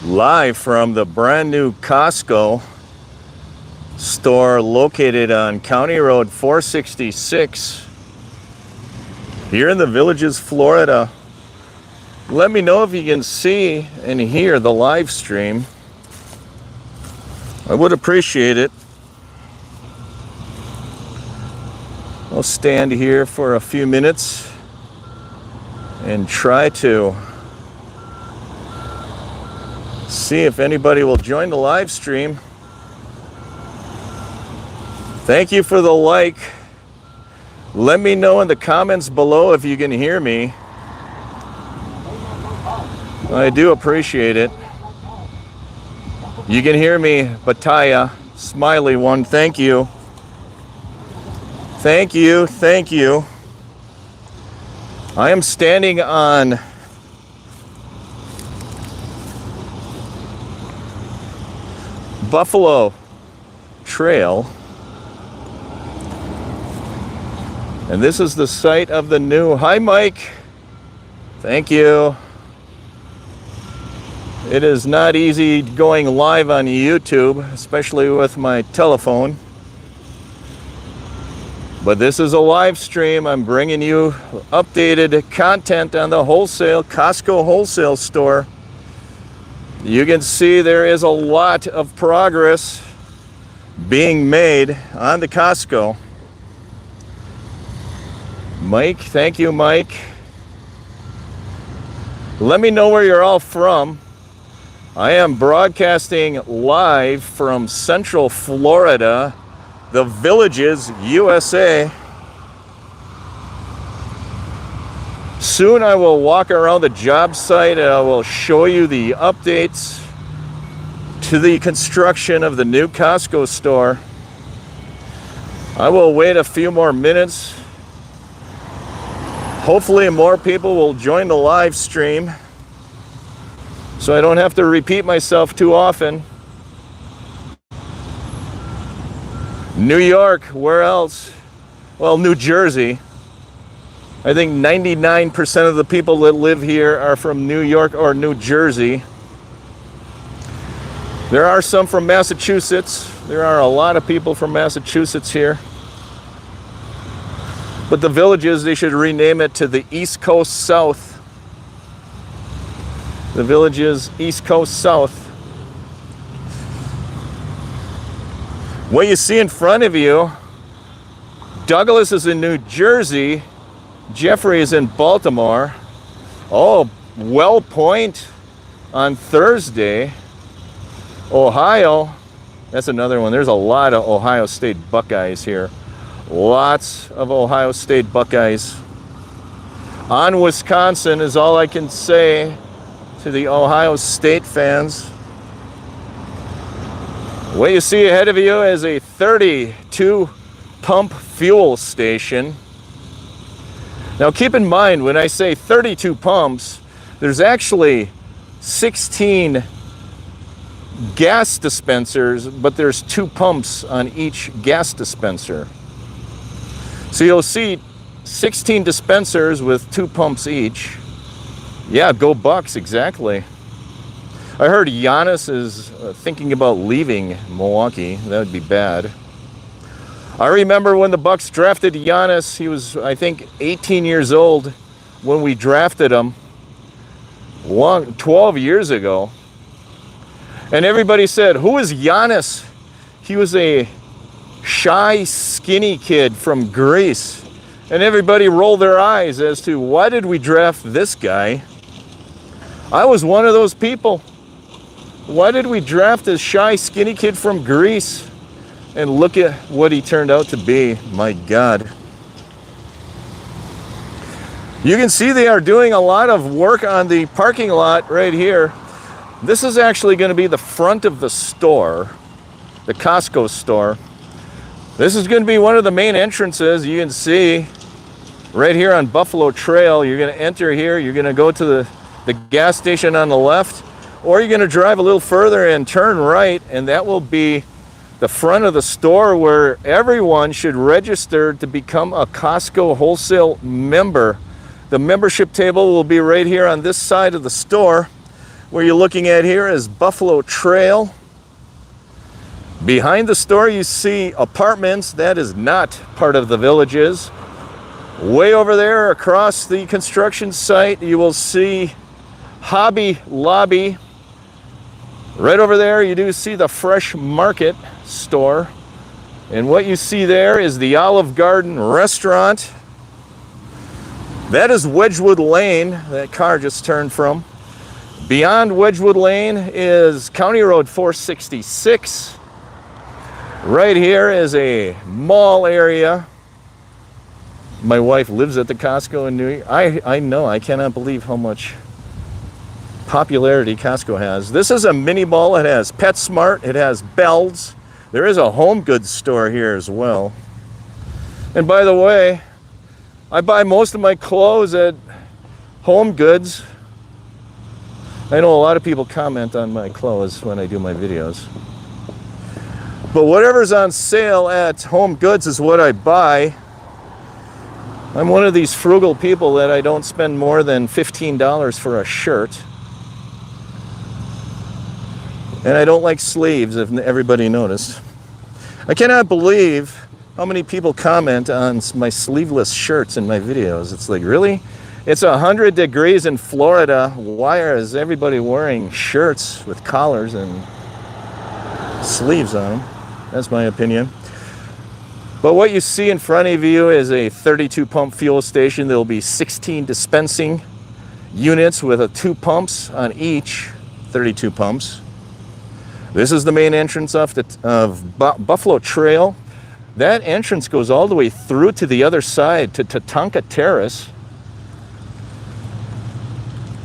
Live from the brand new Costco store located on County Road 466 here in the Villages, Florida. Let me know if you can see and hear the live stream. I would appreciate it. I'll stand here for a few minutes and try to see if anybody will join the live stream. Thank you for the like. Let me know in the comments below if you can hear me. I do appreciate it. You can hear me, Bataya, smiley one, thank you. Thank you, thank you. I am standing on Buffalo Trail, and this is the site of the new, hi Mike, thank you. It is not easy going live on YouTube, especially with my telephone, but this is a live stream. I'm bringing you updated content on the wholesale, Costco wholesale store. You can see there is a lot of progress being made on the Costco. Mike, thank you, Mike. Let me know where you're all from. I am broadcasting live from Central Florida, the Villages, USA. Soon I will walk around the job site and I will show you the updates to the construction of the new Costco store. I will wait a few more minutes. Hopefully more people will join the live stream so I don't have to repeat myself too often. New York, where else? Well, New Jersey. I think 99% of the people that live here are from New York or New Jersey. There are some from Massachusetts. There are a lot of people from Massachusetts here. But the Villages, they should rename it to the East Coast South. The Villages, East Coast South. What you see in front of you, Douglas is in New Jersey. Jeffrey is in Baltimore. Oh, Well Point on Thursday. Ohio, that's another one. There's a lot of Ohio State Buckeyes here. Lots of Ohio State Buckeyes. On Wisconsin is all I can say to the Ohio State fans. What you see ahead of you is a 32 pump fuel station. Now keep in mind, when I say 32 pumps, there's actually 16 gas dispensers, but there's 2 pumps on each gas dispenser. So you'll see 16 dispensers with 2 pumps each. Yeah, go Bucks, exactly. I heard Giannis is thinking about leaving Milwaukee. That would be bad. I remember when the Bucks drafted Giannis, he was, I think, 18 years old when we drafted him 12 years ago. And everybody said, who is Giannis? He was a shy, skinny kid from Greece. And everybody rolled their eyes as to why did we draft this guy? I was one of those people. Why did we draft this shy, skinny kid from Greece? And look at what he turned out to be. My God. You can see they are doing a lot of work on the parking lot right here. This is actually going to be the front of the store, the Costco store. This is going to be one of the main entrances. You can see right here on Buffalo Trail. You're going to enter here. You're going to go to the gas station on the left, or you're going to drive a little further and turn right, and that will be the front of the store where everyone should register to become a Costco wholesale member. The membership table will be right here on this side of the store. What you're looking at here is Buffalo Trail. Behind the store you see apartments. That is not part of the Villages. Way over there across the construction site you will see Hobby Lobby. Right over there you do see the Fresh Market store. And what you see there is the Olive Garden restaurant. That is Wedgwood Lane, that car just turned from. Beyond Wedgwood Lane is County Road 466. Right here is a mall area. My wife lives at the Costco in New York. I know, I cannot believe how much popularity Costco has. This is a mini mall. It has PetSmart, it has Bells. There is a home goods store here as well. And by the way, I buy most of my clothes at Home Goods. I know a lot of people comment on my clothes when I do my videos. But whatever's on sale at Home Goods is what I buy. I'm one of these frugal people that I don't spend more than $15 for a shirt. And I don't like sleeves, if everybody noticed. I cannot believe how many people comment on my sleeveless shirts in my videos. It's like, really? It's 100 degrees in Florida. Why is everybody wearing shirts with collars and sleeves on them? That's my opinion. But what you see in front of you is a 32 pump fuel station. There will be 16 dispensing units with 2 pumps on each 32 pumps. This is the main entrance of Buffalo Trail. That entrance goes all the way through to the other side to Tatanka Terrace.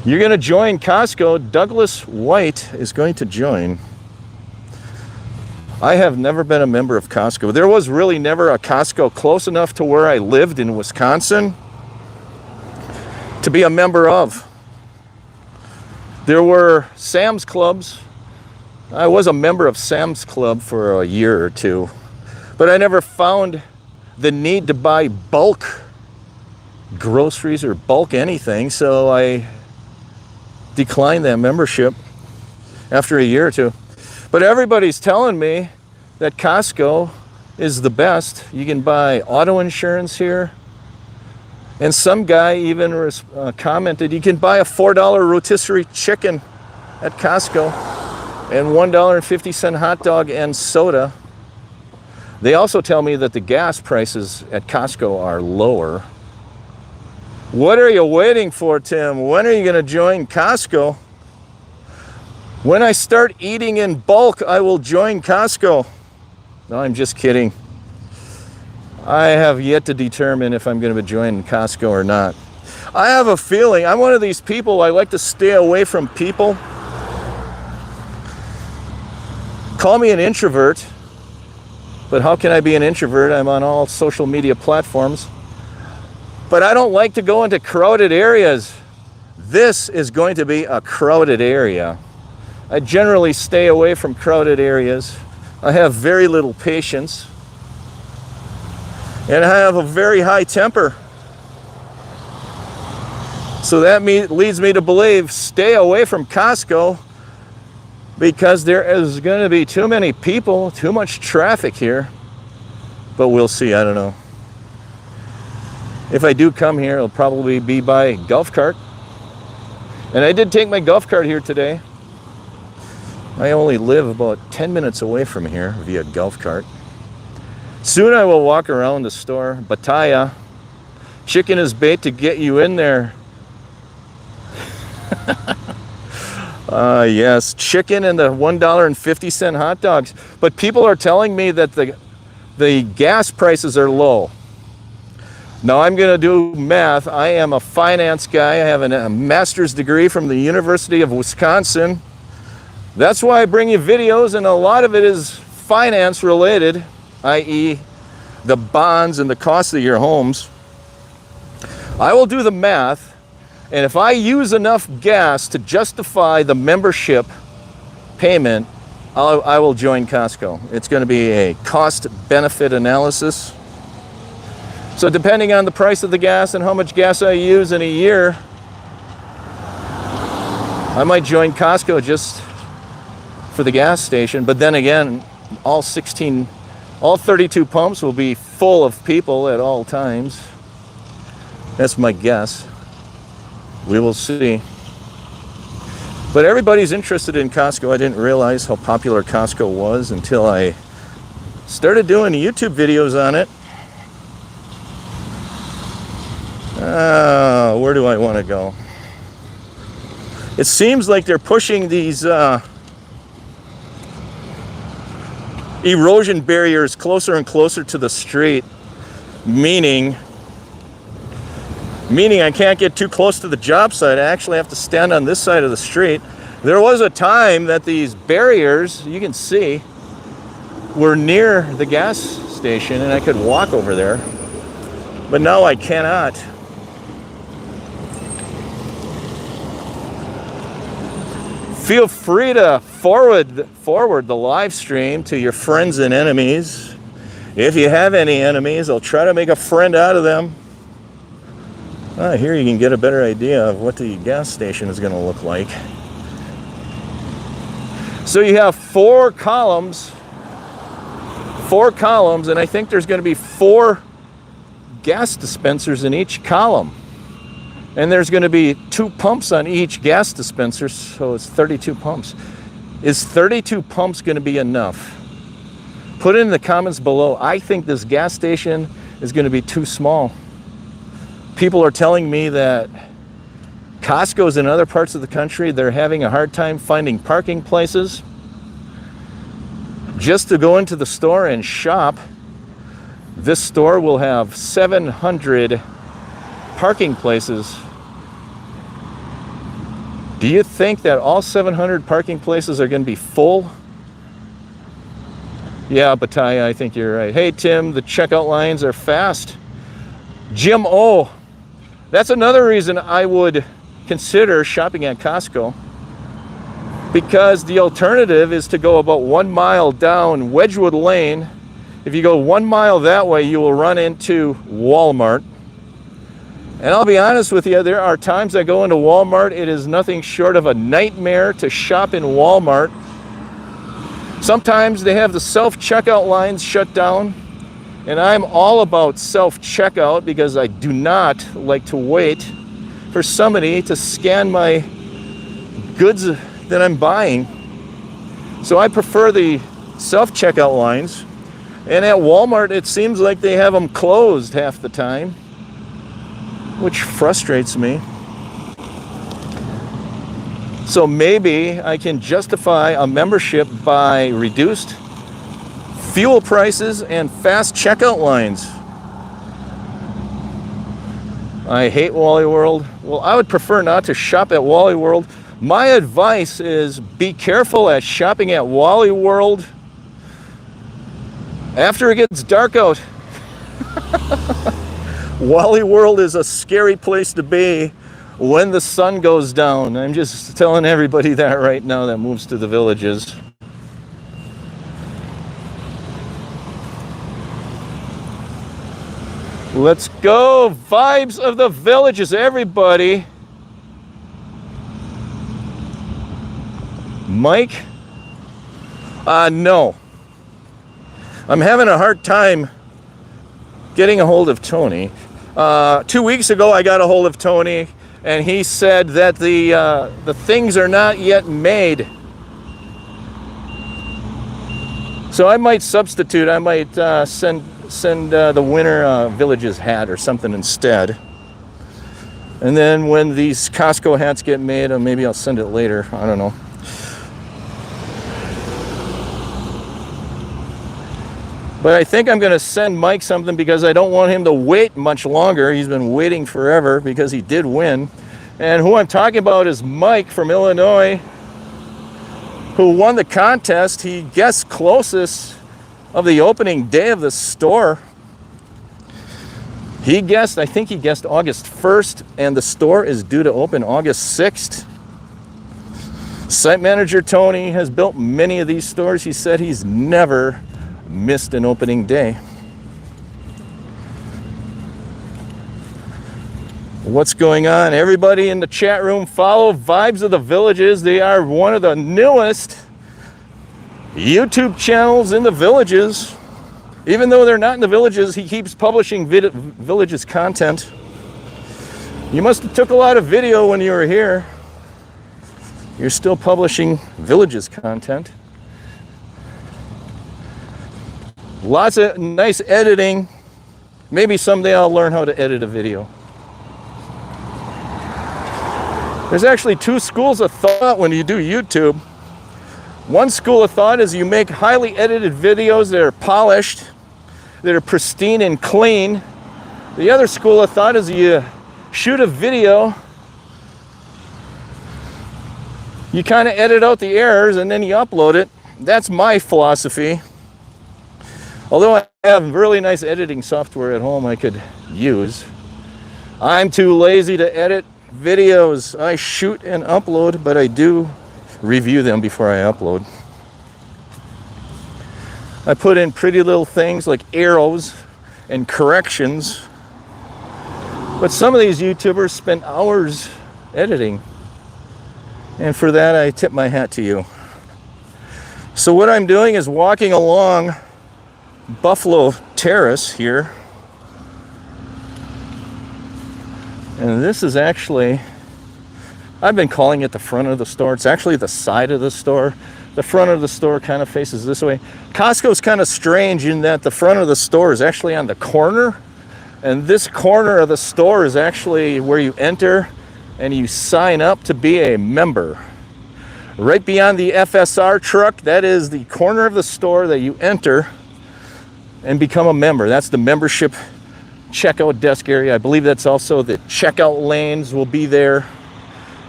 You're going to join Costco. Douglas White is going to join. I have never been a member of Costco. There was really never a Costco close enough to where I lived in Wisconsin to be a member of. There were Sam's Clubs. I was a member of Sam's Club for a year or two, but I never found the need to buy bulk groceries or bulk anything, so I declined that membership after a year or two. But everybody's telling me that Costco is the best. You can buy auto insurance here. And some guy even commented you can buy a $4 rotisserie chicken at Costco and $1.50 hot dog and soda. They also tell me that the gas prices at Costco are lower. What are you waiting for, Tim? When are you going to join Costco? When I start eating in bulk, I will join Costco. No, I'm just kidding. I have yet to determine if I'm going to join Costco or not. I have a feeling, I'm one of these people, I like to stay away from people. Call me an introvert, but how can I be an introvert? I'm on all social media platforms. But I don't like to go into crowded areas. This is going to be a crowded area. I generally stay away from crowded areas. I have very little patience. And I have a very high temper. So that leads me to believe, stay away from Costco because there is going to be too many people, too much traffic here. But we'll see, I don't know. If I do come here, it'll probably be by golf cart. And I did take my golf cart here today. I only live about 10 minutes away from here via golf cart. Soon I will walk around the store. Bataya. Chicken is bait to get you in there. Yes, chicken and the $1.50 hot dogs. But people are telling me that the gas prices are low. Now I'm going to do math. I am a finance guy. I have a master's degree from the University of Wisconsin. That's why I bring you videos, and a lot of it is finance related, i.e. the bonds and the cost of your homes. I will do the math, and if I use enough gas to justify the membership payment, I will join Costco. It's going to be a cost-benefit analysis. So depending on the price of the gas and how much gas I use in a year, I might join Costco just for the gas station, but then again, all 32 pumps will be full of people at all times. That's my guess. We will see. But everybody's interested in Costco. I didn't realize how popular Costco was until I started doing YouTube videos on it. Where do I want to go? It seems like they're pushing these erosion barriers closer and closer to the street, meaning I can't get too close to the job site. I actually have to stand on this side of the street. There was a time that these barriers, you can see, were near the gas station and I could walk over there, but now I cannot. Feel free to forward the live stream to your friends and enemies. If you have any enemies, I'll try to make a friend out of them. Here you can get a better idea of what the gas station is going to look like. So you have 4 columns, and I think there's going to be 4 gas dispensers in each column. And there's going to be 2 pumps on each gas dispenser, so it's 32 pumps. Is 32 pumps going to be enough? Put it in the comments below. I think this gas station is going to be too small. People are telling me that Costco's in other parts of the country, they're having a hard time finding parking places. Just to go into the store and shop, this store will have 700 parking places. Do you think that all 700 parking places are going to be full? Yeah, Bataya, I think you're right. Hey, Tim, the checkout lines are fast. Jim O, that's another reason I would consider shopping at Costco, because the alternative is to go about 1 mile down Wedgwood Lane. If you go 1 mile that way, you will run into Walmart. And I'll be honest with you, there are times I go into Walmart, it is nothing short of a nightmare to shop in Walmart. Sometimes they have the self-checkout lines shut down, and I'm all about self-checkout because I do not like to wait for somebody to scan my goods that I'm buying. So I prefer the self-checkout lines. And at Walmart, it seems like they have them closed half the time, which frustrates me. So maybe I can justify a membership by reduced fuel prices and fast checkout lines. I hate Wally World. Well, I would prefer not to shop at Wally World. My advice is be careful at shopping at Wally World after it gets dark out. Wally World is a scary place to be when the sun goes down. I'm just telling everybody that right now that moves to the villages. Let's go. Vibes of the villages, everybody. Mike? No. I'm having a hard time getting a hold of Tony. 2 weeks ago, I got a hold of Tony, and he said that the things are not yet made. So I might substitute. I might send the winter villages hat or something instead. And then when these Costco hats get made, maybe I'll send it later. I don't know. But I think I'm going to send Mike something because I don't want him to wait much longer. He's been waiting forever because he did win. And who I'm talking about is Mike from Illinois, who won the contest. He guessed closest of the opening day of the store. I think he guessed August 1st, and the store is due to open August 6th. Site manager Tony has built many of these stores. He said he's never missed an opening day. What's going on? Everybody in the chat room, follow Vibes of the Villages. They are one of the newest YouTube channels in the Villages. Even though they're not in the Villages, he keeps publishing Villages content. You must have took a lot of video when you were here. You're still publishing Villages content. Lots of nice editing. Maybe someday I'll learn how to edit a video. There's actually two schools of thought when you do YouTube. One school of thought is you make highly edited videos that are polished, that are pristine and clean. The other school of thought is you shoot a video, you kind of edit out the errors, and then you upload it. That's my philosophy. Although I have really nice editing software at home I could use, I'm too lazy to edit videos. I shoot and upload, but I do review them before I upload. I put in pretty little things like arrows and corrections, but some of these YouTubers spend hours editing, and for that I tip my hat to you. So what I'm doing is walking along Buffalo Terrace here, and this is actually, I've been calling it the front of the store. It's actually the side of the store. The front of the store kind of faces this way. Costco's kind of strange in that the front of the store is actually on the corner, and this corner of the store is actually where you enter and you sign up to be a member. Right beyond the FSR truck, that is the corner of the store that you enter and become a member. That's the membership checkout desk area. I believe that's also the checkout lanes will be there.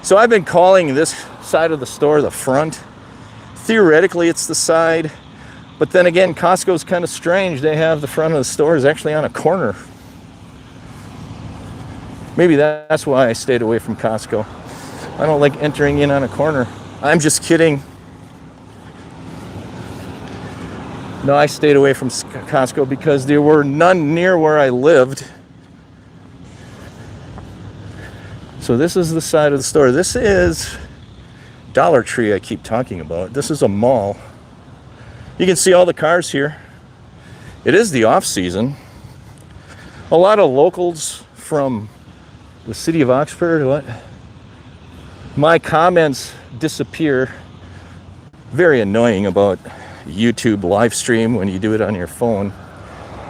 So I've been calling this side of the store the front. Theoretically, it's the side, but then again, Costco's kind of strange. They have the front of the store is actually on a corner. Maybe that's why I stayed away from Costco. I don't like entering in on a corner. I'm just kidding. No, I stayed away from Costco because there were none near where I lived. So this is the side of the store. This is Dollar Tree I keep talking about. This is a mall. You can see all the cars here. It is the off season. A lot of locals from the city of Oxford. What? My comments disappear. Very annoying about YouTube live stream when you do it on your phone.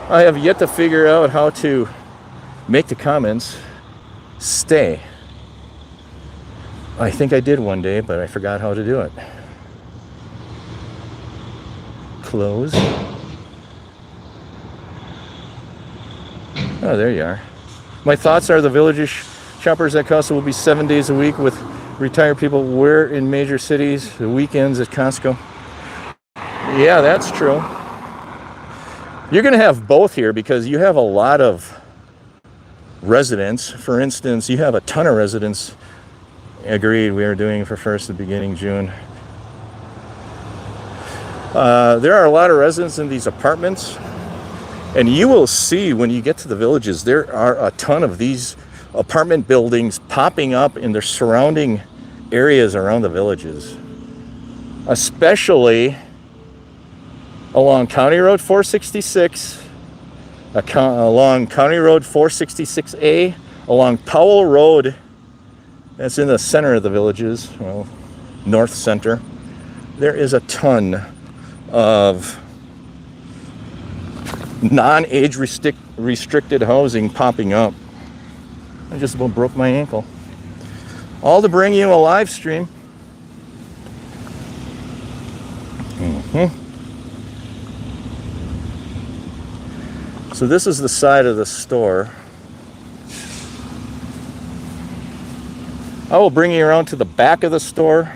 I have yet to figure out how to make the comments stay. I think I did one day, but I forgot how to do it. Close. Oh, there you are. My thoughts are the Villages shoppers at Costco will be 7 days a week with retired people. We're in major cities, the weekends at Costco. Yeah, that's true. You're going to have both here because you have a lot of residents. For instance, you have a ton of residents. Agreed, we are doing for first the beginning June. There are a lot of residents in these apartments, and you will see when you get to the Villages, there are a ton of these apartment buildings popping up in the surrounding areas around the Villages, especially along County Road 466, along County Road 466A, along Powell Road. That's in the center of the Villages, well, north center. There is a ton of non-age restricted housing popping up. I just about broke my ankle. All to bring you a live stream. So this is the side of the store. I will bring you around to the back of the store.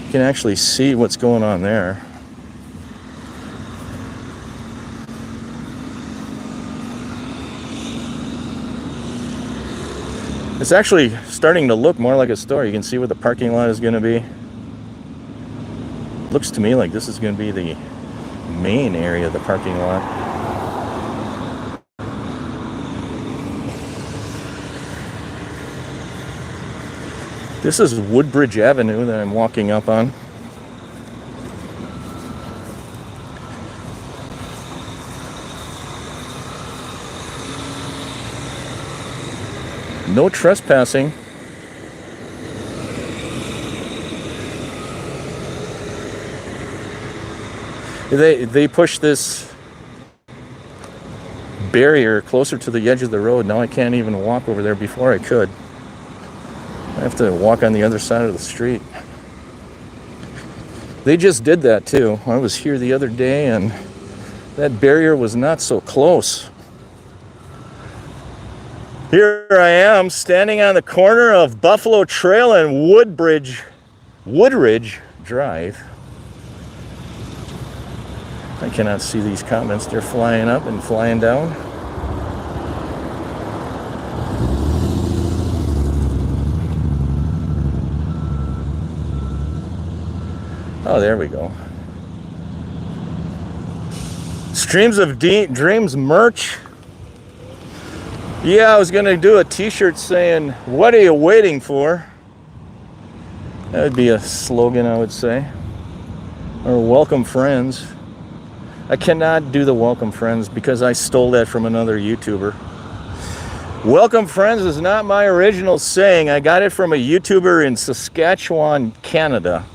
You can actually see what's going on there. It's actually starting to look more like a store. You can see what the parking lot is going to be. Looks to me like this is going to be the main area of the parking lot. This is Woodbridge Avenue that I'm walking up on. No trespassing. They pushed this barrier closer to the edge of the road. Now I can't even walk over there. Before I could. I have to walk on the other side of the street. They just did that too. I was here the other day and that barrier was not so close. Here I am standing on the corner of Buffalo Trail and Woodridge Drive. I cannot see these comments. They're flying up and flying down. Oh, there we go. Streams of Dreams merch. Yeah, I was going to do a t-shirt saying, "What are you waiting for?" That would be a slogan, I would say. Or welcome friends. I cannot do the welcome friends because I stole that from another YouTuber. Welcome friends is not my original saying. I got it from a YouTuber in Saskatchewan, Canada.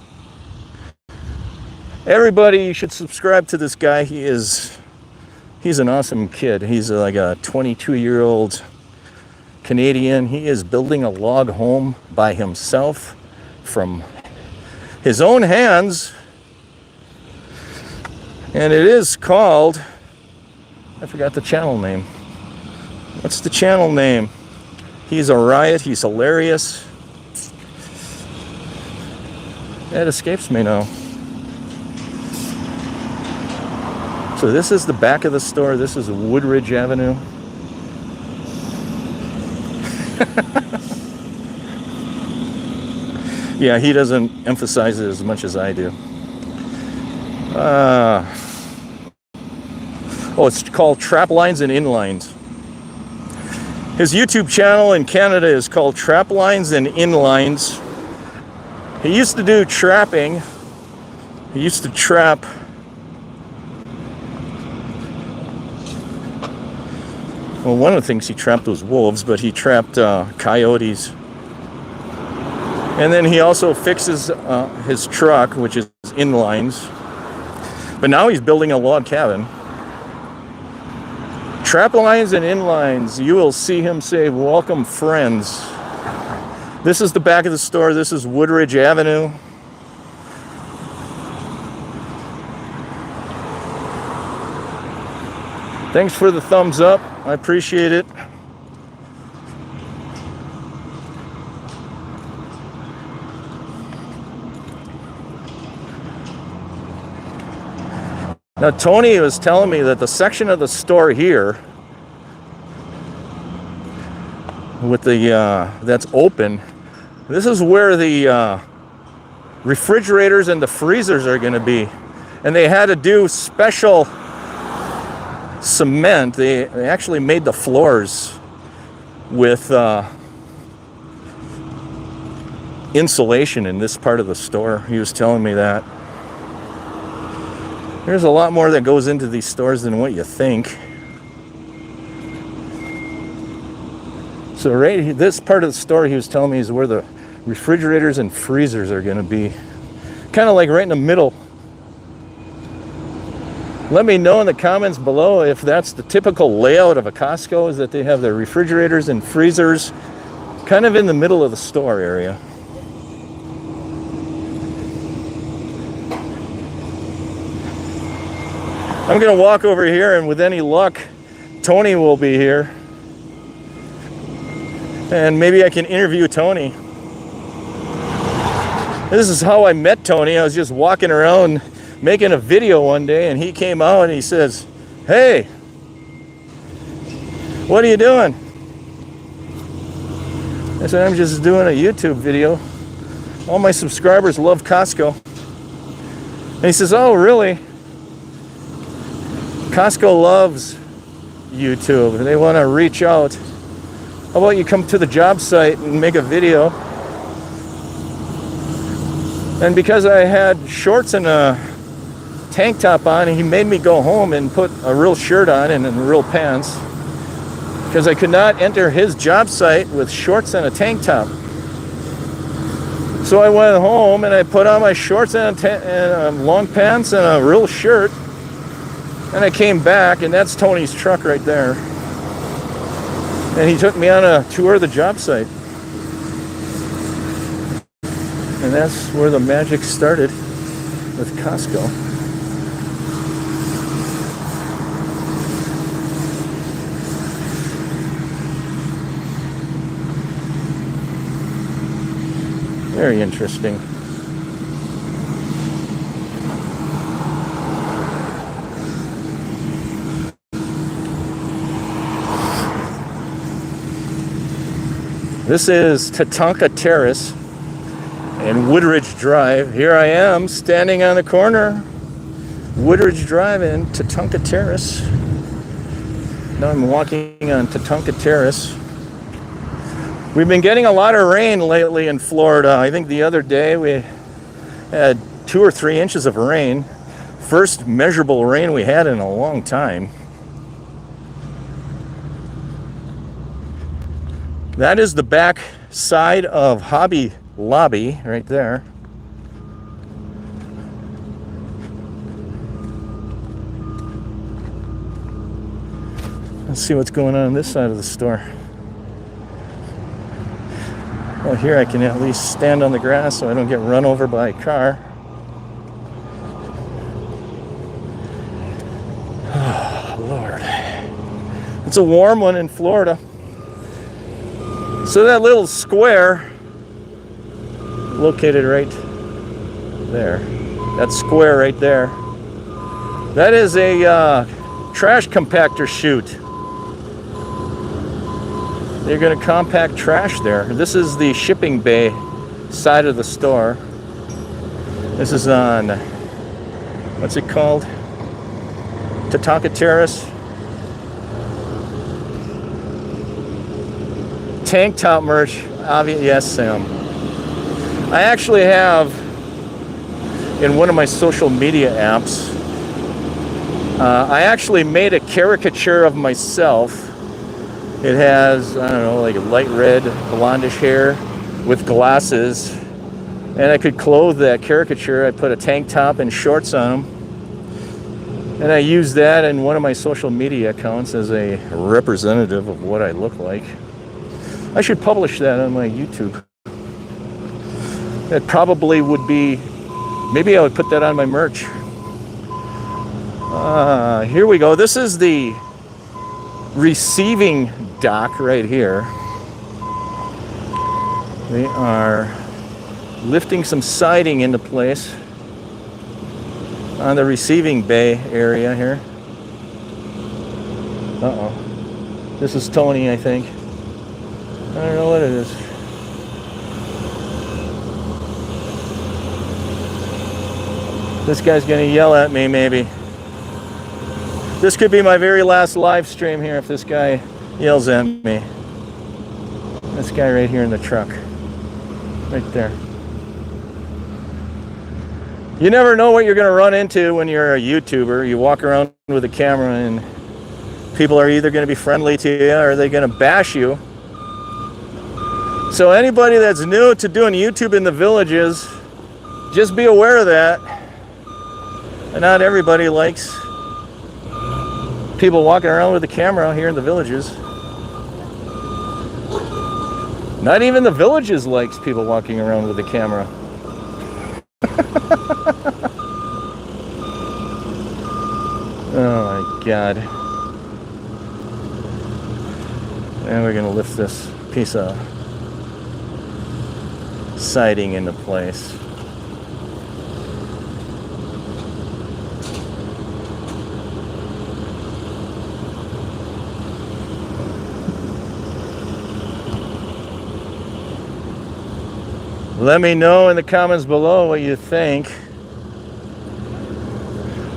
Everybody, you should subscribe to this guy. He's an awesome kid. He's like a 22-year-old Canadian. He is building a log home by himself from his own hands. And it is called, I forgot the channel name. What's the channel name? He's a riot. He's hilarious. It escapes me now. So this is the back of the store. This is Woodridge Avenue. Yeah, he doesn't emphasize it as much as I do. It's called Trap Lines and Inlines. His YouTube channel in Canada is called Trap Lines and Inlines. He used to do trapping. He used to trap one of the things he trapped was wolves, but he trapped coyotes. And then he also fixes his truck, which is inlines. But now he's building a log cabin. Trap lines and inlines. You will see him say, "Welcome, friends." This is the back of the store. This is Woodridge Avenue. Thanks for the thumbs up. I appreciate it. Now, Tony was telling me that the section of the store here with the that's open, this is where the refrigerators and the freezers are going to be. And they had to do special cement. They actually made the floors with insulation in this part of the store. He was telling me that. There's a lot more that goes into these stores than what you think. So right, this part of the store he was telling me is where the refrigerators and freezers are going to be. Kind of like right in the middle. Let me know in the comments below if that's the typical layout of a Costco, is that they have their refrigerators and freezers kind of in the middle of the store area. I'm going to walk over here, and with any luck, Tony will be here. And maybe I can interview Tony. This is how I met Tony. I was just walking around making a video one day, and he came out and he says, "Hey, what are you doing?" I said, "I'm just doing a YouTube video. All my subscribers love Costco." And he says, "Oh, really? Costco loves YouTube. They want to reach out. How about you come to the job site and make a video?" And because I had shorts and a tank top on, he made me go home and put a real shirt on and real pants, because I could not enter his job site with shorts and a tank top. So I went home and I put on my shorts and long pants and a real shirt, and I came back, and that's Tony's truck right there. And he took me on a tour of the job site. And that's where the magic started with Costco. Very interesting. This is Tatanka Terrace and Woodridge Drive. Here I am standing on the corner, Woodridge Drive and Tatanka Terrace. Now I'm walking on Tatanka Terrace. We've been getting a lot of rain lately in Florida. I think the other day we had 2 or 3 inches of rain. First measurable rain we had in a long time. That is the back side of Hobby Lobby right there. Let's see what's going on this side of the store. Well, here I can at least stand on the grass so I don't get run over by a car. Oh, Lord. It's a warm one in Florida. So that little square located right there, that square right there, that is a trash compactor chute. They're going to compact trash there. This is the shipping bay side of the store. This is on, what's it called? Tatanka Terrace. Tank top merch, yes, Sam. I actually have, in one of my social media apps, I actually made a caricature of myself. It has, I don't know, like a light red, blondish hair with glasses. And I could clothe that caricature. I put a tank top and shorts on them. And I used that in one of my social media accounts as a representative of what I look like. I should publish that on my YouTube. That probably would be, maybe I would put that on my merch. Here we go. This is the receiving dock right here. They are lifting some siding into place on the receiving bay area here. Uh-oh. This is Tony, I think. I don't know what it is. This guy's gonna yell at me, maybe. This could be my very last live stream here if this guy yells at me. This guy right here in the truck. Right there. You never know what you're gonna run into when you're a YouTuber. You walk around with a camera and people are either gonna be friendly to you or they're gonna bash you. So anybody that's new to doing YouTube in the villages, just be aware of that. And not everybody likes people walking around with a camera here in the villages. Not even the villages likes people walking around with a camera. Oh my God. And we're gonna lift this piece of siding into place. Let me know in the comments below what you think.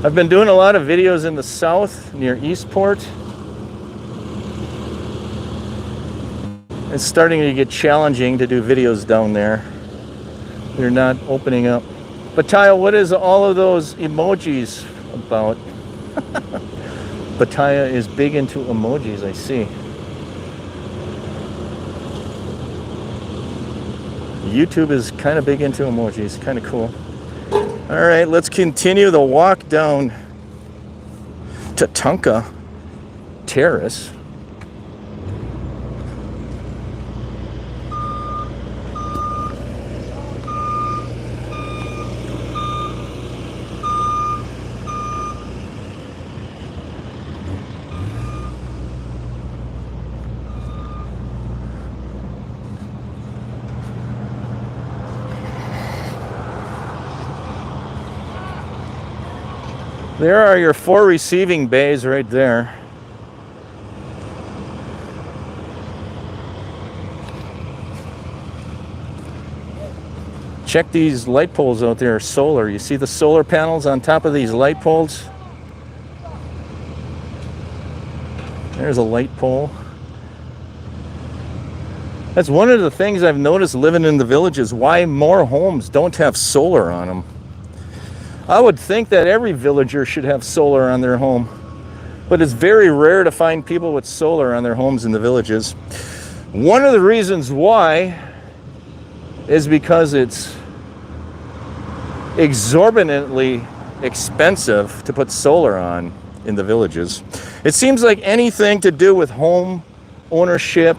I've been doing a lot of videos in the south near Eastport. It's starting to get challenging to do videos down there. they're not opening up. But Taya, what is all of those emojis about? Bataya is big into emojis, I see. YouTube is kind of big into emojis, kind of cool. All right, let's continue the walk down Tatanka Terrace. There are your 4 receiving bays right there. Check these light poles out there, solar. You see the solar panels on top of these light poles? There's a light pole. That's one of the things I've noticed living in the villages, why more homes don't have solar on them. I would think that every villager should have solar on their home, but it's very rare to find people with solar on their homes in the villages. One of the reasons why is because it's exorbitantly expensive to put solar on in the villages. It seems like anything to do with home ownership,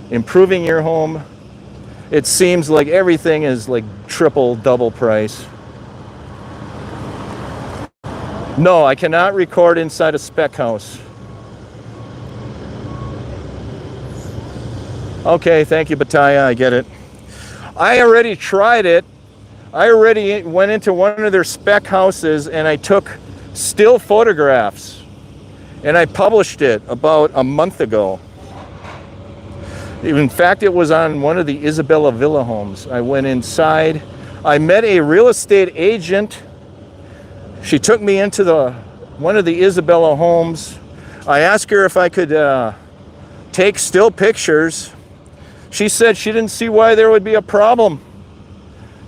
improving your home, it seems like everything is like triple, double price. No, I cannot record inside a spec house. Okay, thank you, Bataya, I get it. I already tried it. I already went into one of their spec houses and I took still photographs and I published it about a month ago. In fact, it was on one of the Isabella Villa homes. I went inside. I met a real estate agent. She took me into one of the Isabella homes. I asked her if I could take still pictures. She said she didn't see why there would be a problem.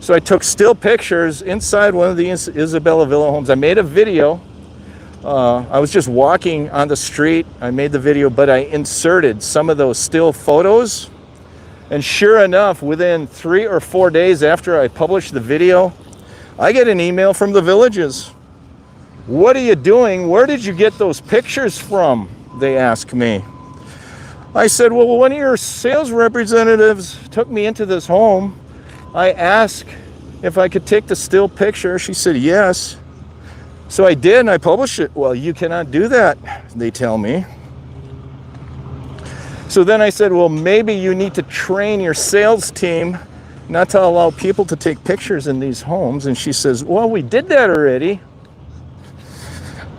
So I took still pictures inside one of the Isabella Villa homes. I made a video. I was just walking on the street. I made the video, but I inserted some of those still photos. And sure enough, within 3 or 4 days after I published the video, I get an email from the villages. What are you doing? Where did you get those pictures from? They ask me. I said, well, one of your sales representatives took me into this home. I asked if I could take the still picture. She said, yes. So I did, and I published it. Well, you cannot do that, they tell me. So then I said, well, maybe you need to train your sales team not to allow people to take pictures in these homes. And she says, well, we did that already.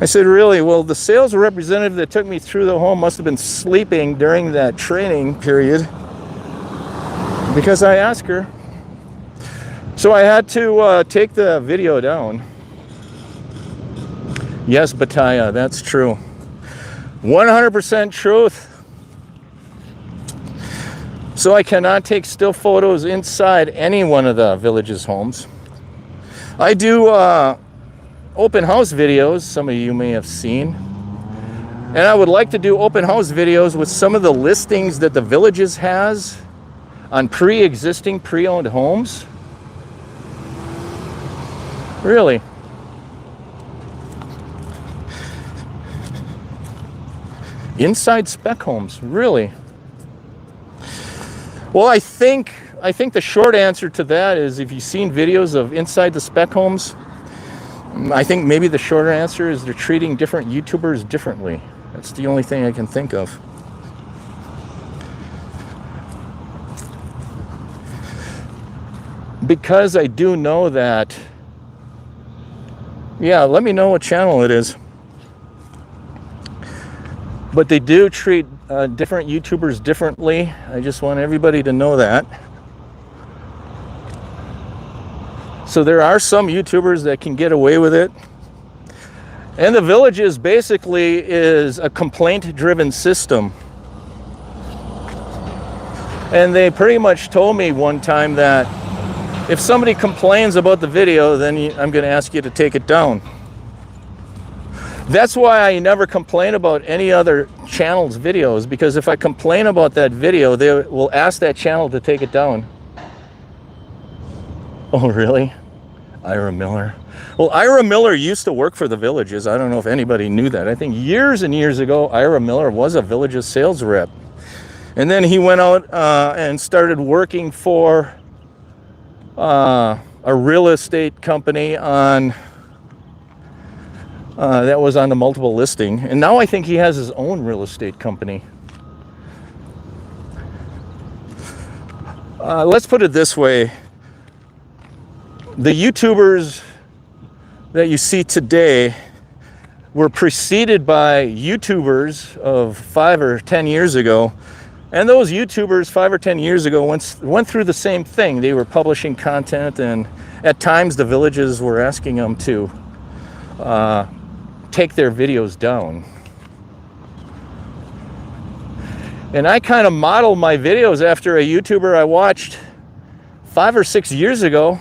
I said, really? Well, the sales representative that took me through the home must have been sleeping during that training period because I asked her. So I had to take the video down. Yes, Bataya, that's true. 100% truth. So I cannot take still photos inside any one of the village's homes. I do open house videos, some of you may have seen. And I would like to do open house videos with some of the listings that the villages has on pre-existing pre-owned homes. Really. Inside spec homes, really. Well, I think the short answer to that is if you've seen videos of inside the spec homes, I think maybe the shorter answer is they're treating different YouTubers differently. That's the only thing I can think of. Because I do know that, yeah, let me know what channel it is. But they do treat different YouTubers differently. I just want everybody to know that. So there are some YouTubers that can get away with it. And the Villages basically is a complaint-driven system. And they pretty much told me one time that If somebody complains about the video, then I'm going to ask you to take it down. That's why I never complain about any other channel's videos, because if I complain about that video, they will ask that channel to take it down. Oh, really? Ira Miller. Well, Ira Miller used to work for the Villages. I don't know if anybody knew that. I think years and years ago, Ira Miller was a Villages sales rep. And then he went out and started working for a real estate company on that was on the multiple listing. And now I think he has his own real estate company. Let's put it this way. The YouTubers that you see today were preceded by YouTubers of 5 or 10 years ago. And those YouTubers 5 or 10 years ago went through the same thing. They were publishing content, and at times the Villages were asking them to take their videos down. And I kind of model my videos after a YouTuber I watched 5 or 6 years ago,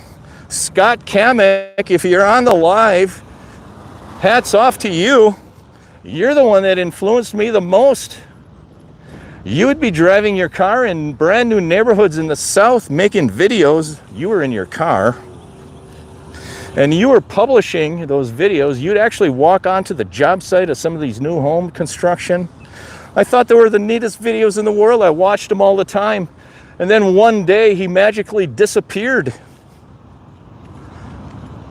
Scott Kamek. If you're on the live, hats off to you. You're the one that influenced me the most. You would be driving your car in brand new neighborhoods in the South making videos. You were in your car and you were publishing those videos. You'd actually walk onto the job site of some of these new home construction. I thought they were the neatest videos in the world. I watched them all the time. And then one day he magically disappeared.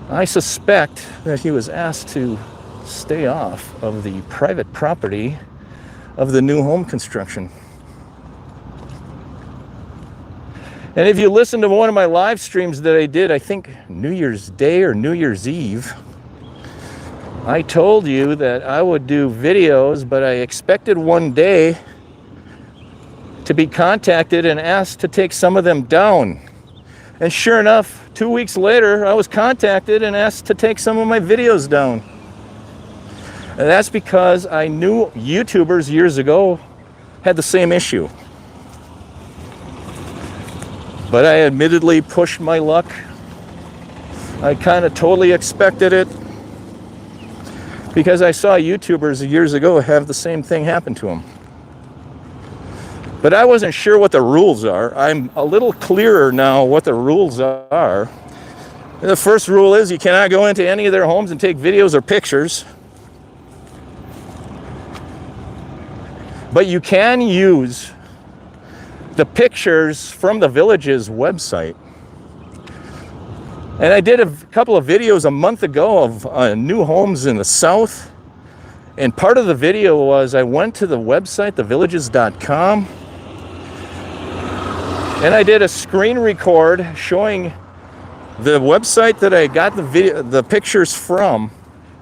I suspect that he was asked to stay off of the private property of the new home construction. And if you listen to one of my live streams that I did, I think New Year's Day or New Year's Eve, I told you that I would do videos, but I expected one day to be contacted and asked to take some of them down. And sure enough, 2 weeks later, I was contacted and asked to take some of my videos down. And that's because I knew YouTubers years ago had the same issue. But I admittedly pushed my luck. I kind of totally expected it because I saw YouTubers years ago have the same thing happen to them. But I wasn't sure what the rules are. I'm a little clearer now what the rules are. The first rule is you cannot go into any of their homes and take videos or pictures. But you can use the pictures from the Villages website. And I did a couple of videos a month ago of new homes in the South. And part of the video was I went to the website, thevillages.com, and I did a screen record showing the website that I got the pictures from.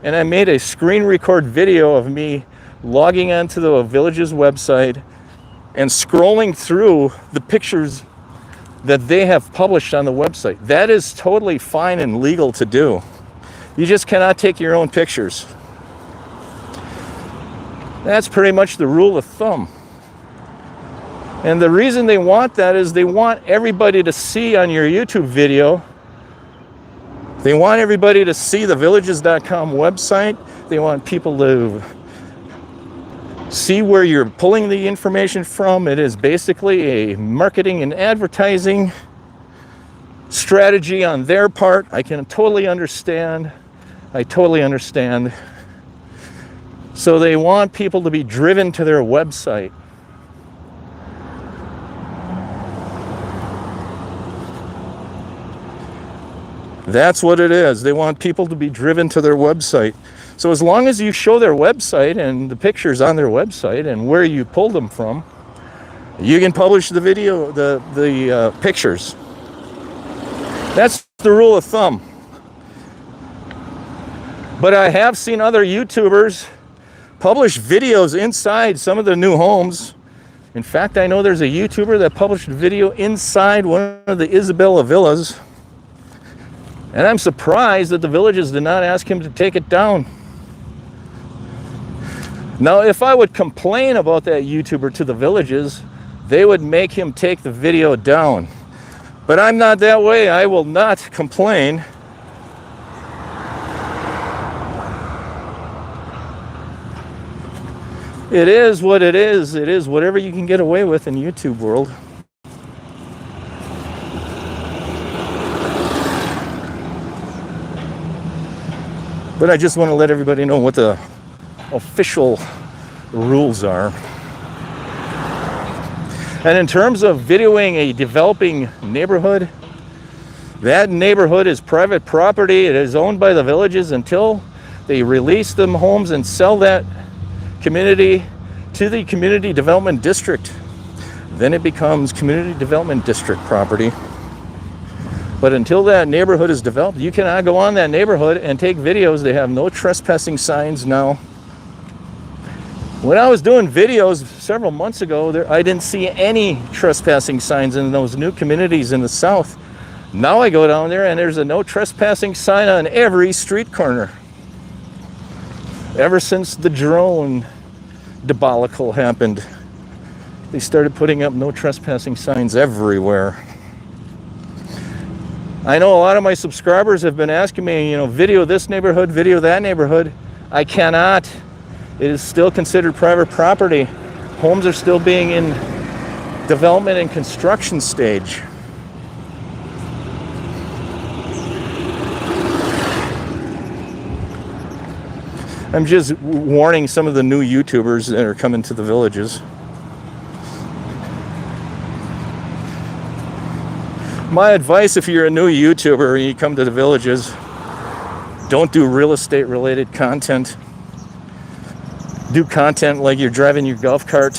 And I made a screen record video of me logging onto the Villages website and scrolling through the pictures that they have published on the website. That is totally fine and legal to do. You just cannot take your own pictures. That's pretty much the rule of thumb. And the reason they want that is they want everybody to see on your YouTube video. They want everybody to see the villages.com website. They want people to see where you're pulling the information from. It is basically a marketing and advertising strategy on their part. I can totally understand. I totally understand. So they want people to be driven to their website. That's what it is. They want people to be driven to their website. So as long as you show their website and the pictures on their website and where you pulled them from, you can publish the video, the pictures. That's the rule of thumb. But I have seen other YouTubers publish videos inside some of the new homes. In fact, I know there's a YouTuber that published a video inside one of the Isabella villas. And I'm surprised that the Villages did not ask him to take it down. Now, if I would complain about that YouTuber to the Villages, they would make him take the video down. But I'm not that way. I will not complain. It is what it is. It is whatever you can get away with in YouTube world. But I just want to let everybody know what the official rules are. And in terms of videoing a developing neighborhood, that neighborhood is private property. It is owned by the villages until they release them homes and sell that community to the community development district. Then it becomes community development district property. But until that neighborhood is developed, you cannot go on that neighborhood and take videos. They have no trespassing signs now. When I was doing videos several months ago, I didn't see any trespassing signs in those new communities in the south. Now I go down there and there's a no trespassing sign on every street corner. Ever since the drone debacle happened, they started putting up no trespassing signs everywhere. I know a lot of my subscribers have been asking me, video this neighborhood, video that neighborhood. I cannot. It is still considered private property. Homes are still being in development and construction stage. I'm just warning some of the new YouTubers that are coming to the villages. My advice, if you're a new YouTuber and you come to the villages, don't do real estate related content. Do content like you're driving your golf cart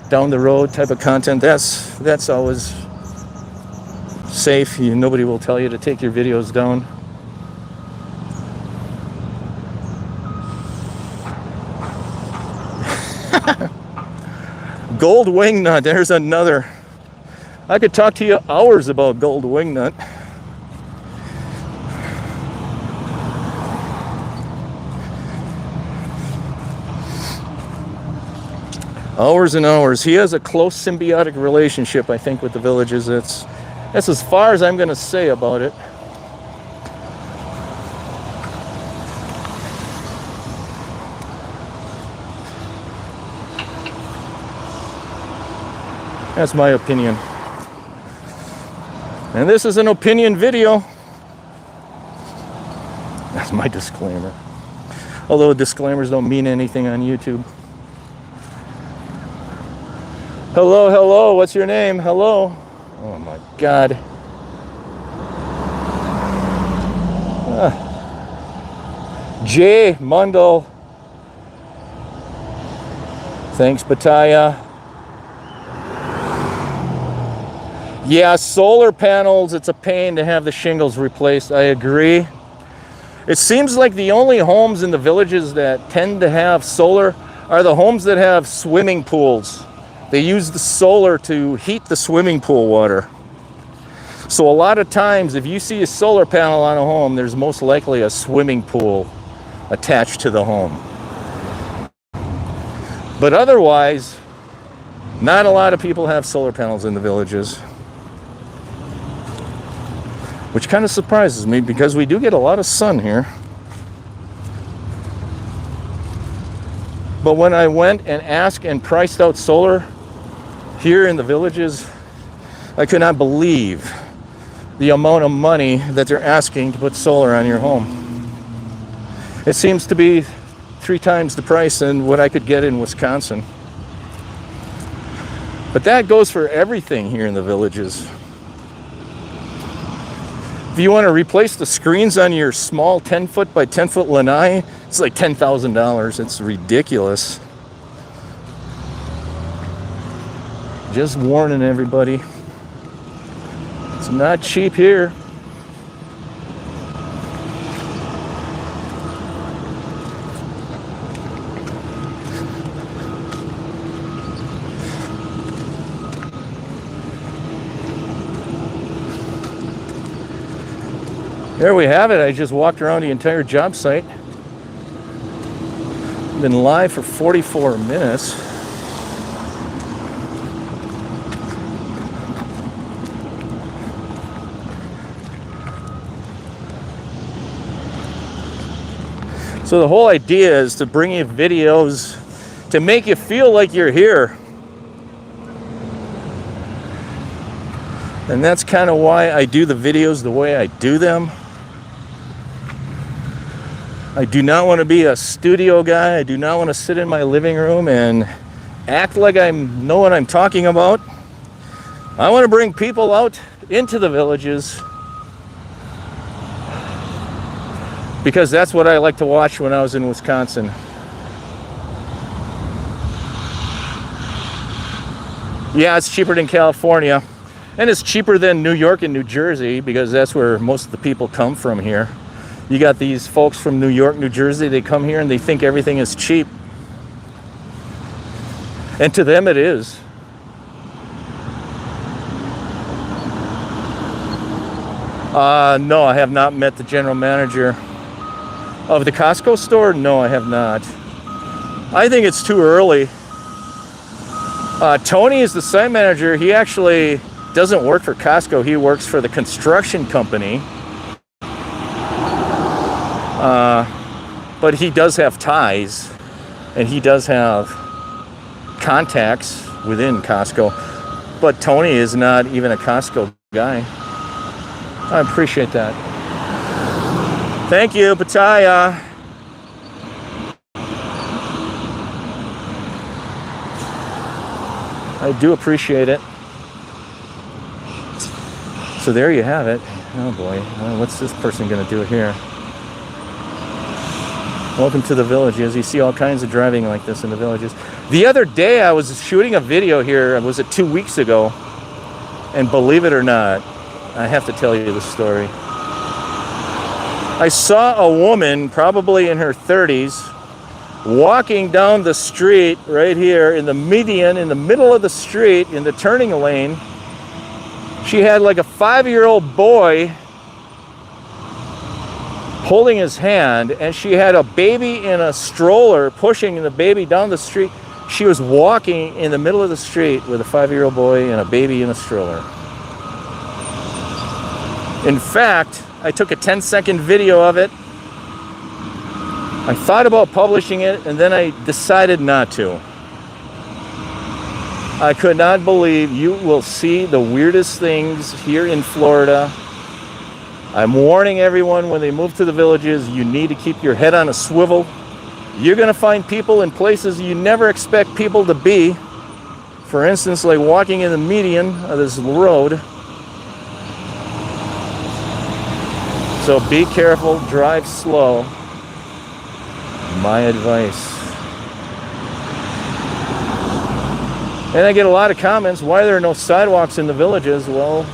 down the road type of content. That's always safe. Nobody will tell you to take your videos down. Gold wingnut, there's another. I could talk to you hours about gold wingnut. Hours and hours. He has a close symbiotic relationship, I think, with the villages. That's as far as I'm going to say about it. That's my opinion. And this is an opinion video. That's my disclaimer. Although disclaimers don't mean anything on YouTube. Hello, hello, what's your name? Hello. Oh my God. Jay Mundell. Thanks, Bataya. Yeah, solar panels, it's a pain to have the shingles replaced. I agree. It seems like the only homes in the villages that tend to have solar are the homes that have swimming pools. They use the solar to heat the swimming pool water. So a lot of times, if you see a solar panel on a home, there's most likely a swimming pool attached to the home. But otherwise, not a lot of people have solar panels in the villages. Which kind of surprises me because we do get a lot of sun here. But when I went and asked and priced out solar here in the villages, I could not believe the amount of money that they're asking to put solar on your home. It seems to be 3 times the price than what I could get in Wisconsin. But that goes for everything here in the villages. If you want to replace the screens on your small 10-foot by 10-foot lanai, it's like $10,000. It's ridiculous. Just warning everybody. It's not cheap here. There we have it. I just walked around the entire job site. Been live for 44 minutes. So the whole idea is to bring you videos to make you feel like you're here. And that's kind of why I do the videos the way I do them. I do not want to be a studio guy. I do not want to sit in my living room and act like I know what I'm talking about. I want to bring people out into the villages because that's what I like to watch when I was in Wisconsin. Yeah, it's cheaper than California. And it's cheaper than New York and New Jersey because that's where most of the people come from here. You got these folks from New York, New Jersey, they come here and they think everything is cheap. And to them it is. No, I have not met the general manager of the Costco store. No, I have not. I think it's too early. Tony is the site manager. He actually doesn't work for Costco. He works for the construction company. But he does have ties and he does have contacts within Costco. But Tony is not even a Costco guy. I appreciate that. Thank you, Pataya. I do appreciate it. So there you have it. Oh boy, what's this person gonna do here? Welcome to the villages. You see all kinds of driving like this in the villages. The other day I was shooting a video here, was it 2 weeks ago? And believe it or not, I have to tell you the story. I saw a woman, probably in her 30s, walking down the street right here in the median, in the middle of the street, in the turning lane. She had like a 5-year-old boy holding his hand, and she had a baby in a stroller pushing the baby down the street. She was walking in the middle of the street with a 5-year-old boy and a baby in a stroller. In fact, I took a 10-second video of it. I thought about publishing it, and then I decided not to. I could not believe you will see the weirdest things here in Florida. I'm warning everyone when they move to the villages, you need to keep your head on a swivel. You're going to find people in places you never expect people to be. For instance, like walking in the median of this road. So be careful, drive slow. My advice. And I get a lot of comments, why are there no sidewalks in the villages? Well,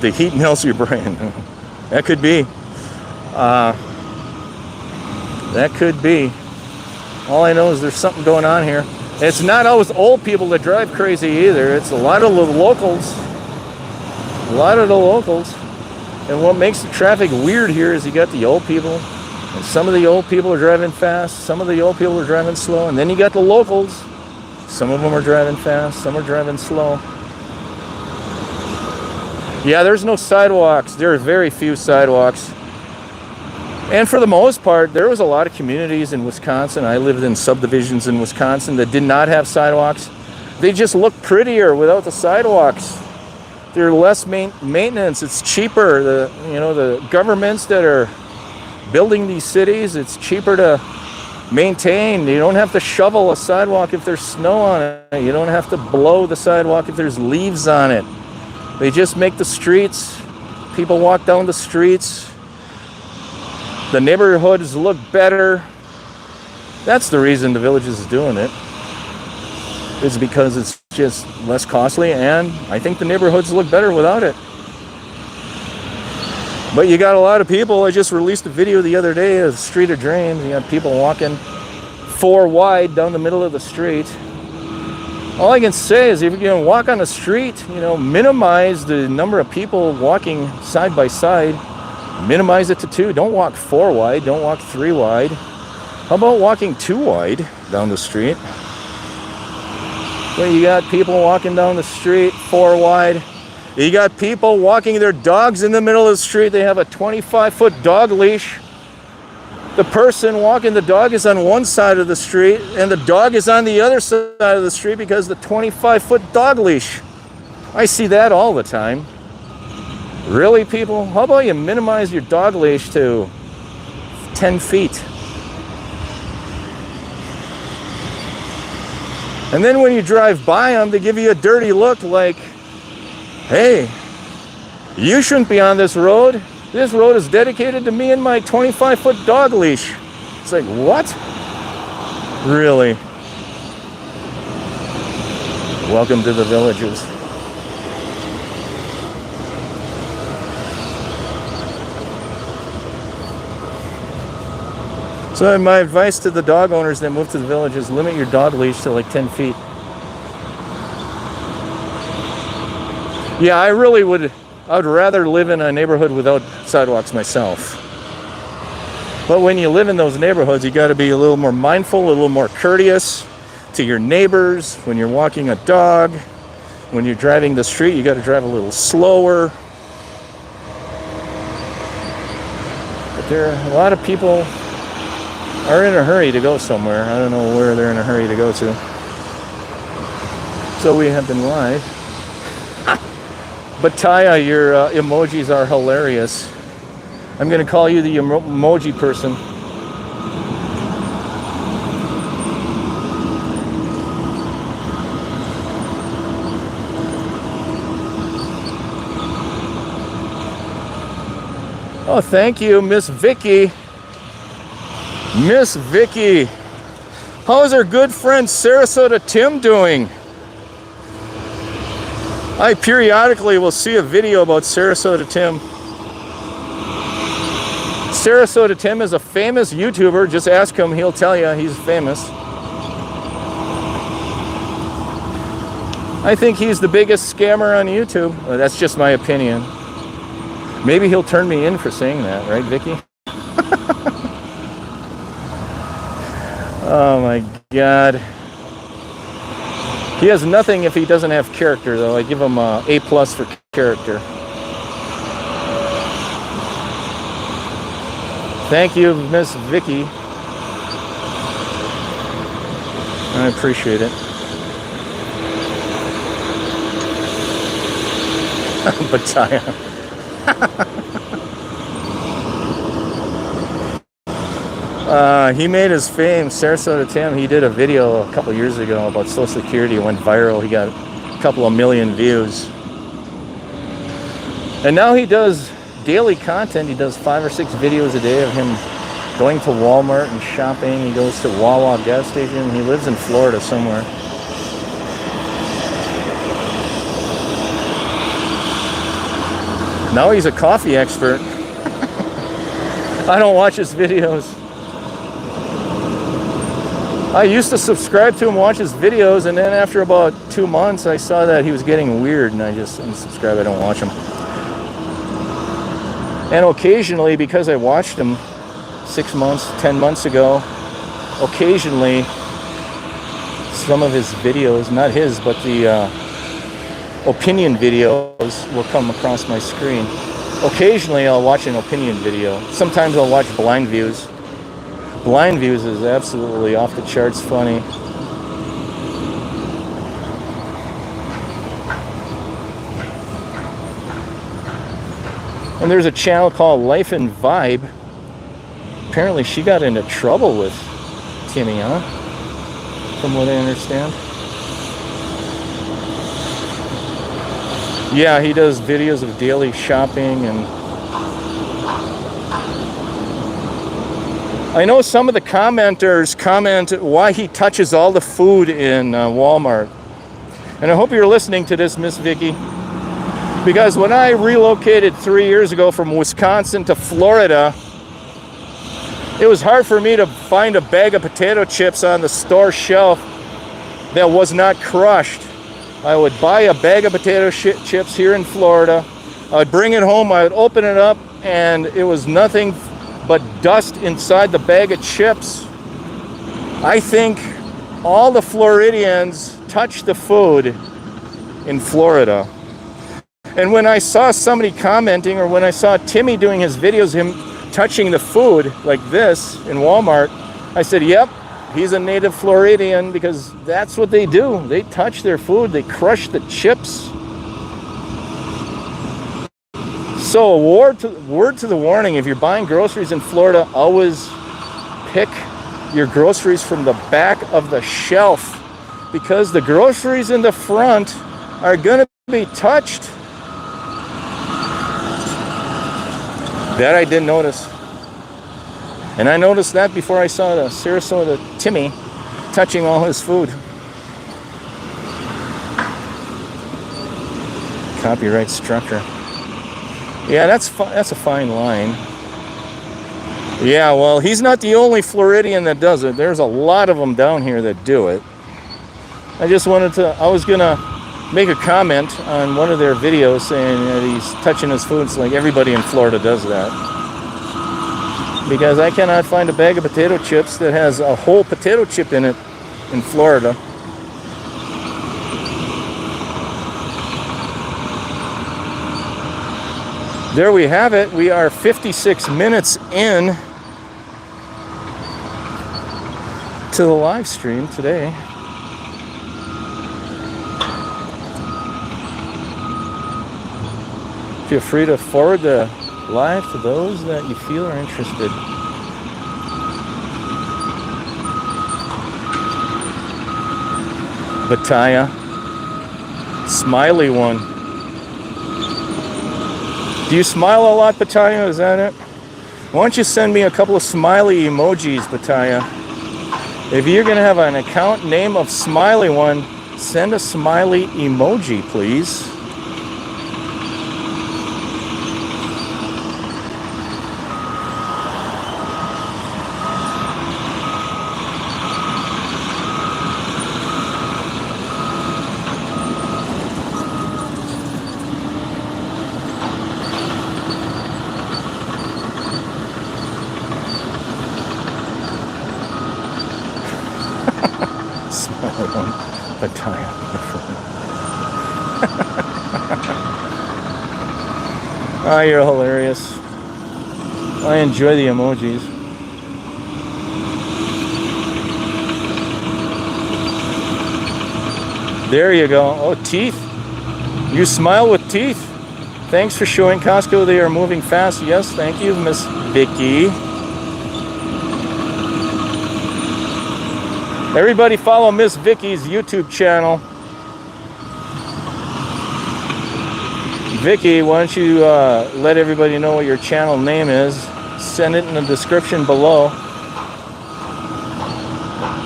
the heat melts your brain. That could be. That could be. All I know is there's something going on here. And it's not always old people that drive crazy either. It's a lot of the locals. A lot of the locals. And what makes the traffic weird here is you got the old people. And some of the old people are driving fast. Some of the old people are driving slow. And then you got the locals. Some of them are driving fast. Some are driving slow. Yeah, there's no sidewalks. There are very few sidewalks. And for the most part, there was a lot of communities in Wisconsin. I lived in subdivisions in Wisconsin that did not have sidewalks. They just look prettier without the sidewalks. They're less maintenance. It's cheaper. The governments that are building these cities, it's cheaper to maintain. You don't have to shovel a sidewalk if there's snow on it. You don't have to blow the sidewalk if there's leaves on it. They just make the streets. People walk down the streets. The neighborhoods look better. That's the reason the Villages is doing it. It's because it's just less costly, and I think the neighborhoods look better without it. But you got a lot of people. I just released a video the other day of the Street of Dreams. You got people walking 4 wide down the middle of the street. All I can say is if you're going to walk on the street, minimize the number of people walking side by side. Minimize it to 2. Don't walk 4 wide. Don't walk 3 wide. How about walking 2 wide down the street? Well, you got people walking down the street 4 wide. You got people walking their dogs in the middle of the street. They have a 25-foot dog leash. The person walking the dog is on one side of the street, and the dog is on the other side of the street because of the 25-foot dog leash. I see that all the time. Really, people? How about you minimize your dog leash to 10 feet? And then when you drive by them, they give you a dirty look like, hey, you shouldn't be on this road. This road is dedicated to me and my 25-foot dog leash. It's like, what? Really? Welcome to the villages. So my advice to the dog owners that move to the villages, limit your dog leash to like 10 feet. Yeah, I would rather live in a neighborhood without sidewalks myself. But when you live in those neighborhoods, you got to be a little more mindful, a little more courteous to your neighbors. When you're walking a dog, when you're driving the street, you got to drive a little slower. But there are a lot of people are in a hurry to go somewhere. I don't know where they're in a hurry to go to. So we have been live. But Taya, your emojis are hilarious. I'm going to call you the emoji person. Oh, thank you, Miss Vicky. Miss Vicky. How's our good friend Sarasota Tim doing? I periodically will see a video about Sarasota Tim. Sarasota Tim is a famous YouTuber. Just ask him, he'll tell you he's famous. I think he's the biggest scammer on YouTube. Well, that's just my opinion. Maybe he'll turn me in for saying that, right, Vicky? Oh my God. He has nothing if he doesn't have character, though. I give him a A+ for character. Thank you, Miss Vicky. I appreciate it. Bataya. He made his fame, Sarasota Tim. He did a video a couple years ago about Social Security. It went viral. He got a couple of million views. And now he does daily content. He does 5 or 6 videos a day of him going to Walmart and shopping. He goes to Wawa gas station. He lives in Florida somewhere. Now he's a coffee expert. I don't watch his videos. I used to subscribe to him, watch his videos, and then after about 2 months, I saw that he was getting weird, and I just unsubscribed. I don't watch him. And occasionally, because I watched him 6 months, 10 months ago, occasionally, some of his videos, not his, but the opinion videos will come across my screen. Occasionally, I'll watch an opinion video. Sometimes I'll watch blind views. Blind Views is absolutely off the charts funny. And there's a channel called Life and Vibe. Apparently she got into trouble with Timmy, huh? From what I understand. Yeah, he does videos of daily shopping, and I know some of the commenters comment why he touches all the food in Walmart. And I hope you're listening to this, Miss Vicky. Because when I relocated 3 years ago from Wisconsin to Florida, it was hard for me to find a bag of potato chips on the store shelf that was not crushed. I would buy a bag of potato chips here in Florida. I would bring it home, I would open it up, and it was nothing but dust inside the bag of chips. I think all the Floridians touch the food in Florida. And when I saw somebody commenting, or when I saw Timmy doing his videos, him touching the food like this in Walmart, I said, yep, he's a native Floridian, because that's what they do. They touch their food, they crush the chips. So word to the warning, if you're buying groceries in Florida, always pick your groceries from the back of the shelf, because the groceries in the front are going to be touched. That I didn't notice. And I noticed that before I saw the Sarasota Timmy touching all his food. Copyright structure. Yeah, that's a fine line. Yeah, well, he's not the only Floridian that does it. There's a lot of them down here that do it. I was gonna make a comment on one of their videos saying that he's touching his food. It's like everybody in Florida does that. Because I cannot find a bag of potato chips that has a whole potato chip in it in Florida. There we have it. We are 56 minutes in to the live stream today. Feel free to forward the live to those that you feel are interested. Bataya. Smiley one. Do you smile a lot, Bataya? Is that it? Why don't you send me a couple of smiley emojis, Bataya? If you're going to have an account name of Smiley one, send a smiley emoji, please. Oh, you're hilarious. I enjoy the emojis. There you go. Oh, teeth. You smile with teeth. Thanks for showing Costco they are moving fast. Yes, thank you, Miss Vicky. Everybody follow Miss Vicky's YouTube channel. Vicky, why don't you let everybody know what your channel name is? Send it in the description below.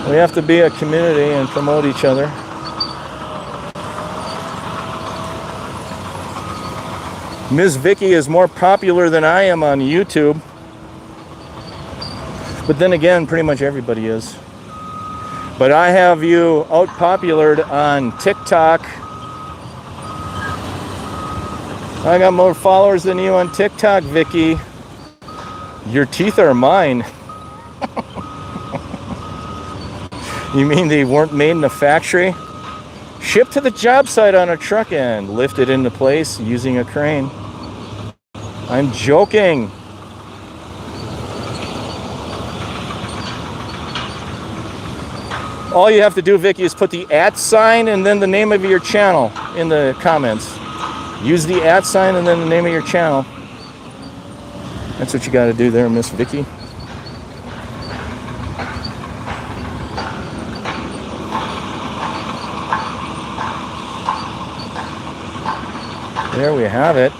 We have to be a community and promote each other. Ms. Vicky is more popular than I am on YouTube. But then again, pretty much everybody is. But I have you outpopulared on TikTok. I got more followers than you on TikTok, Vicky. Your teeth are mine. You mean they weren't made in a factory? Shipped to the job site on a truck and lifted into place using a crane. I'm joking. All you have to do, Vicky, is put the @ sign and then the name of your channel in the comments. Use the @ sign and then the name of your channel. That's what you got to do there, Miss Vicky. There we have it.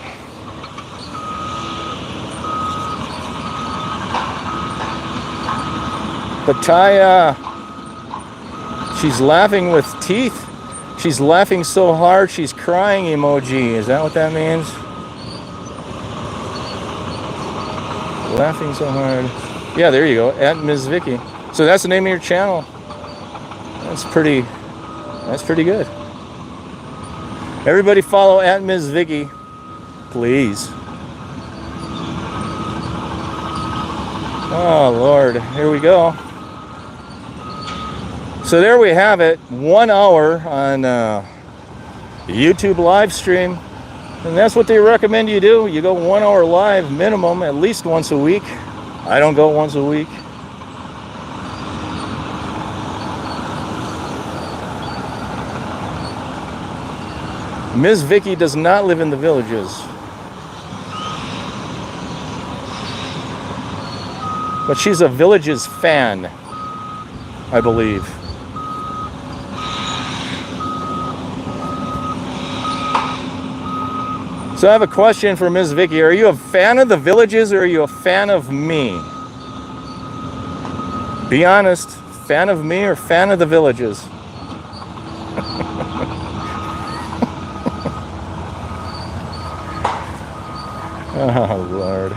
Bataya, she's laughing with teeth. She's laughing so hard, she's crying emoji. Is that what that means? Laughing so hard. Yeah, there you go. @ Ms. Vicky. So that's the name of your channel. That's pretty good. Everybody follow @ Ms. Vicky, please. Oh, Lord. Here we go. So there we have it. 1 hour on YouTube live stream. And that's what they recommend you do. You go 1 hour live minimum, at least once a week. I don't go once a week. Ms. Vicky does not live in the Villages. But she's a Villages fan, I believe. So I have a question for Ms. Vicky. Are you a fan of the Villages or are you a fan of me? Be honest. Fan of me or fan of the Villages? Oh, Lord.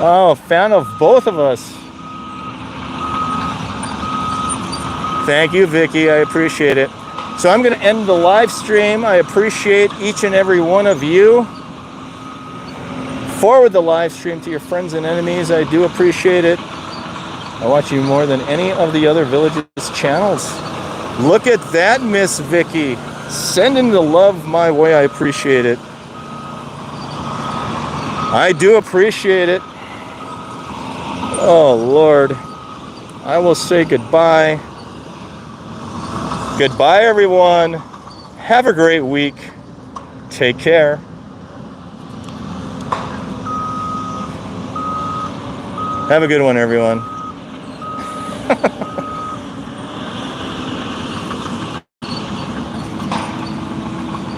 Oh, fan of both of us. Thank you, Vicky. I appreciate it. So I'm going to end the live stream. I appreciate each and every one of you. Forward the live stream to your friends and enemies. I do appreciate it. I watch you more than any of the other Villages channels. Look at that, Miss Vicky. Sending the love my way. I appreciate it. I do appreciate it. Oh, Lord. I will say goodbye. Goodbye, everyone. Have a great week. Take care. Have a good one, everyone.